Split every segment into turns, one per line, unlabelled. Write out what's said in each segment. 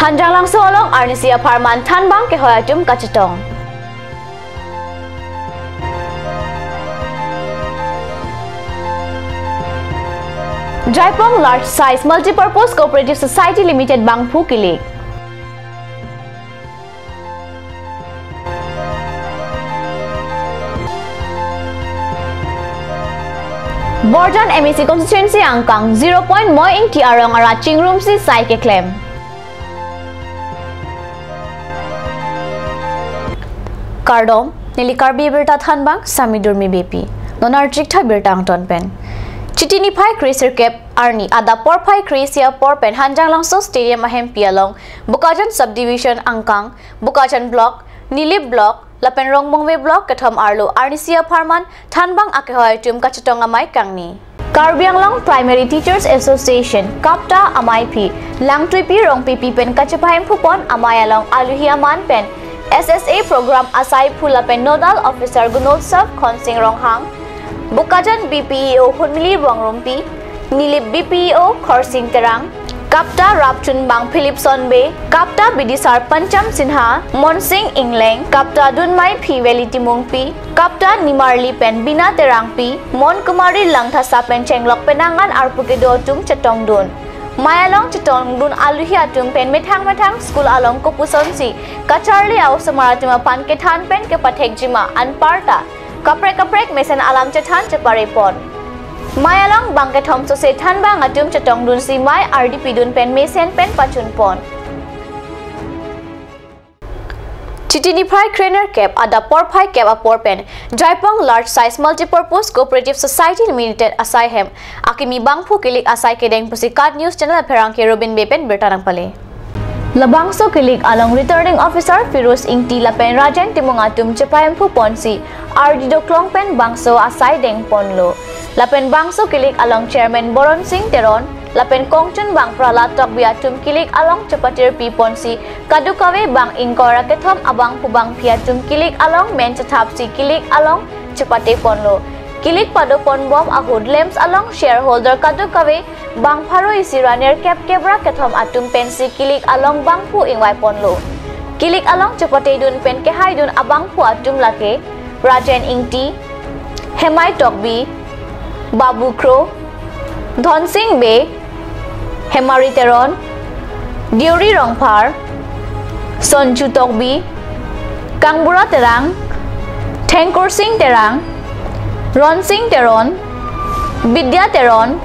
Hanjang langsung olong Arnisia Parman Tanbang ke Hoyatum Kacetong. Jaipong Large Size Multipurpose Cooperative Society Limited Bangphu Kilik. Borjan MEC Constituency Angkang 0 point Moi ing Tiarong Araching Room si Sai ke claim. Kardom Nilikarbi Birta Thanbang Samidurmi BP Nonarjik Tha Birtang Tonpen Chitini Pai Cracer Cap Arni Ada Por Pai Cracia Porpen Hanjang Langso Stadium Ahem Pialong Bukajan Subdivision Angkang Bukajan Block Nilip Block Lapen Rongmongwe Block Katham Arlo Arnisia Parman Thanbang Akehoy Tum Kachetong Amai Kangni Karbianglong Primary Teachers Association Kapta Amai Pi Langtuipi Rong Pipi Pen Kachapahem Pupon Amai Along Aluhiaman Pen SSA Program Asai Pulapen Nodal Officer Gunotsav Khonsing Ronghang Bukajan BPEO Hunmili Wangrumpi Nilip BPEO Khorsing Terang Kapta Rapchun Bang Philip Sonbe Kapta Bidisar Pancham Sinha Monsing Ingleng Kapta Dunmai Phi Veli Timungpi Kapta Nimarli Pen Bina Terangpi Mon Kumari Langthasa Pen Chenglok Penangan Arpukedo Tum Chetong Dun Mayalong Chetong Dun Aluhia Tum Pen Metang School Along Kopusonsi Kacharli Au Samaratuma Pan Kethan Pen ke Pathek Jima Anparta Kaprek Mesen Alam Chethan Ceparepon Mayalong Bangket Hom Sose Thanbang Atum Chetong Dun Si Mai RDP Dun Pen Mesen Pen Pachun Pon Chitini Pai Craner Cap Ada Por Pai Cap Apor Pen Jaipong Large Size Multipurpose Cooperative Society Limited Asai Hem Akimi Bangphu Kilik Asai Kedeng Pusikat News Channel Perang ke Robin Bepen Bertarang Pale Labangso Kilik along Returning Officer Firuz Ingti Lapen Rajan Timungatum Chepayam Phu Ponsi RD Doklong Pen Bangso Asai Deng Ponlo Lapen Bangso Kilik along Chairman Boron Singh Teron Lapen Kongchun Bang Pralat Tokbiatum Kilik along Cepatir Pi Ponsi Kadukawe Bang Ingkora Ketom Abang Pubang Piatum Kilik along Menchatapsi Kilik along Cepate Ponlo Kilik Padopon Bom Ahud Lems along Shareholder Kadukawe Bang Pharo Isiraner Kep Kebra Ketom Atum Pensi Kilik along Bang Pu Ingwai Ponlo Kilik along Cepate Dun Pen Kehai Dun Abang Pu Atum Lake Rajan Ingti Hemai Tokbi Babu Kro Dhonsing Be Hemari Teron Diuri Rongphar Sonju Tokbi Kangbura Terang Thengkur Singh Terang Ron Singh Teron Bidya Teron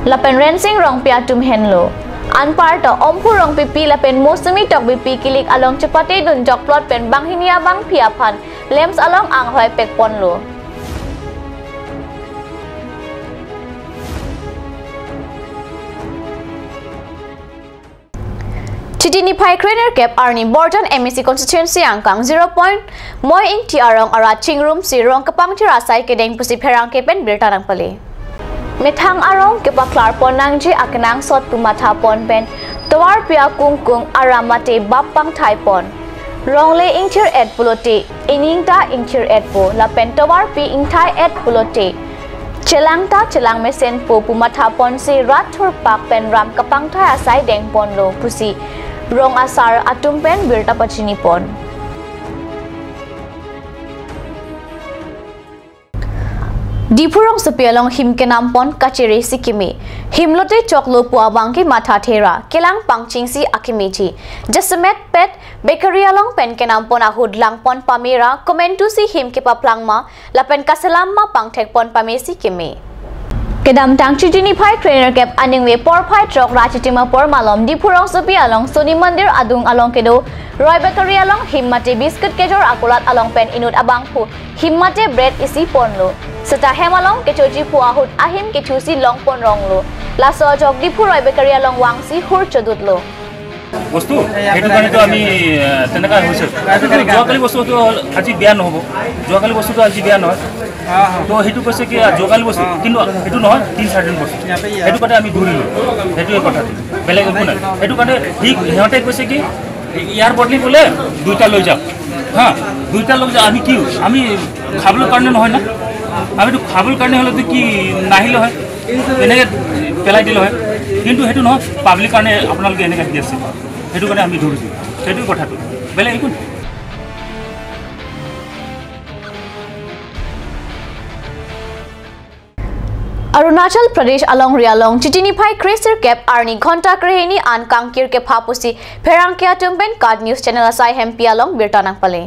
Lapen Ren Singh Rongpiatum Henlo Anparta Omphu Rongpipi Lapen Mosumi Tokbipi Kilik along Cepate Dun Jokplot Pen Banghinia Bang Piaphan Lems along Anghoy Pek Ponlo Chitini Pai Craner Cap Arni Borjan MEC Constituency Angkang 0 point Moi ing Tiarong Araching Room si Rong Kapang Tirasai Kedeng Pusi Perang Kepen Bertarang Pale Methang Arong Kepa Klar Pon Nangji Akenang Sot Pumatha Pon Pen Tawar Pia Kung Aramate Bapang Thai Pon Rongle ing Tir Ed Pulote Iningta ing Tir Ed Po Lapen Tawar Pi ing Thai Ed Pulote Chelangta Chelang Mesen Po Pumatha Pon si Rathur Pak Pen Ram Kapang Thai Asai Deng Pon Lo Pusi Rong Asar Atum Pen Birta Pachini Pon Dipurong Sepialong Him Kenampon Kachere Sikimi Himlote Choklo Puabangki Matha Thera Kelang Pangching Si Akimechi Jasemet Pet Bakery along Pen Kenampon Ahud Langpon Pamira Komentu Si Him Kepa Plangma Lapen Kaselamma Pangthek Pon Pamesi Kimi Kedam Tang Chitini Pai Craner Cap Aningwe Por Pai Trok Rachitima Por Malom Dipurong Sopi along Soni Mandir Adung along Kedo Roy Bakery along Himmate Biscuit Kejor Akulat along Pen Inut Abangpu Himmate Bread Isi Ponlo Seta Hemalong Kechoji Puahut Ahim Kechusi Long Pon Ronglo Laso Jog Dipu Roy Bakery along Wangsi Hur Chodutlo
বস্তু হেতু কাৰণে তো আমি তেনেকা হৈছে যোৱাকালি বস্তুটো আজি বিয়া নহব যোৱাকালি বস্তুটো আজি বিয়া নহয় তো হেতু কৈছে কি যোৱাকালি বস্তু কিন্তু হেতু নহয় 3-4 বস্তু হেতু কাৰণে আমি ধৰিলো হেতুৱে কথা বেলেগ একো নাই হেতু কাৰণে ঠিক হেতে কৈছে কি ইয়াৰ বদলি বলে দুইটা লৈ যাও হ্যাঁ দুইটা লৈ যা আমি কি আমি খাবলৈ কাৰণে নহয় না আমি তো খাবলৈ কাৰণে হলে তো কি নাহিলে হয় এনেকে পেলাই দিলে হয় কিন্তু হেতু নহয় পাব্লিক কাৰণে আপোনালোকে এনেকা দি আছে সেইটো কাৰণে আমি ধৰিছোঁ সেইটো কথাটো বেলেগ একো নাই
Arunachal Pradesh along Rialong Chitinify Crazer Cap Arni Ghonta Krehini an Kangkir ke Phapusi Pherangkia Tumben Card News Channel asai Hempi along Birtanang Pale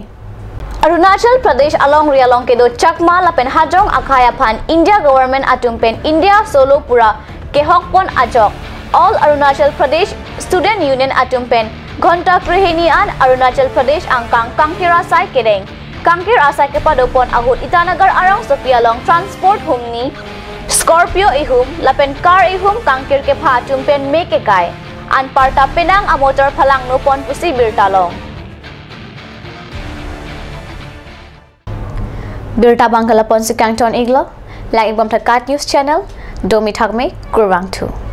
Arunachal Pradesh along Rialong ke do Chakma lapen hajong akhaya phan India government atumpen India solo pura ke hokpon ajok All Arunachal Pradesh Student Union atumpen Ghonta Krehini an Arunachal Pradesh angkang Kangkira sai kedeng Kangkir asai ke padopon agut Itanagar arong Sophia long transport humni Scorpio ihum lapen car ihum Kangkir ke pha tumpen meke kai an parta penang a motor phalang no pon pusi birtalong birta bangala pon si kangton iglo like ibam thakat news channel domi thakme kurwang 2